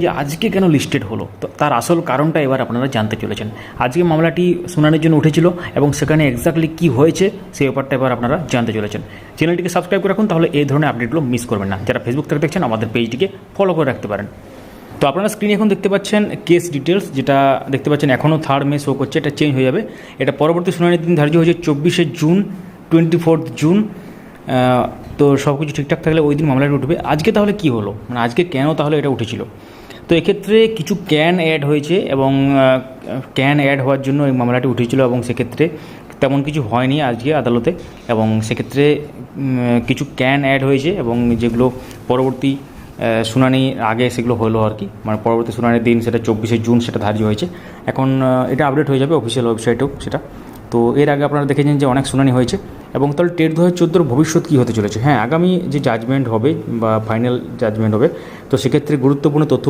যে আজকে কেন লিস্টেড হলো, তো তার আসল কারণটা এবার আপনারা জানতে চলেছেন। আজকে মামলাটি শুনানির জন্য উঠেছিল এবং সেখানে এক্স্যাক্টলি কী হয়েছে সেই ব্যাপারটা এবার আপনারা জানতে চলেছেন। চ্যানেলটিকে সাবস্ক্রাইব করে রাখুন, তাহলে এই ধরনের আপডেটগুলো মিস করবেন না। যারা ফেসবুক থেকে দেখছেন আমাদের পেজটিকে ফলো করে রাখতে পারেন। তো আপনারা স্ক্রিনে এখন দেখতে পাচ্ছেন কেস ডিটেলস, যেটা দেখতে পাচ্ছেন এখনও 3 মে শো করছে, এটা চেঞ্জ হয়ে যাবে। এটা পরবর্তী শুনানির দিন ধার্য হয়েছে 24শে জুন, 24 জুন। তো সব কিছু ঠিকঠাক থাকলে ওই দিন মামলাটা উঠবে। আজকে তাহলে কি হলো, মানে আজকে কেন তাহলে এটা উঠেছিল? তো এক্ষেত্রে কিছু ক্যান অ্যাড হয়েছে এবং ক্যান অ্যাড হওয়ার জন্য এই মামলাটি উঠেছিল এবং সেক্ষেত্রে তেমন কিছু হয়নি আজকে আদালতে, এবং সেক্ষেত্রে কিছু ক্যান অ্যাড হয়েছে এবং যেগুলো পরবর্তী শুনানি আগে সেগুলো হলো আর কি, মানে পরবর্তী শুনানির দিন সেটা 24শে জুন সেটা ধার্য হয়েছে। এখন এটা আপডেট হয়ে যাবে অফিসিয়াল ওয়েবসাইটেও সেটা। তো এর আগে আপনারা দেখেছেন যে অনেক শুনানি হয়েছে। এবং তাহলে টেট 2014 ভবিষ্যৎ কী হতে চলেছে? হ্যাঁ, আগামী যে জাজমেন্ট হবে বা ফাইনাল জাজমেন্ট হবে, তো সেক্ষেত্রে গুরুত্বপূর্ণ তথ্য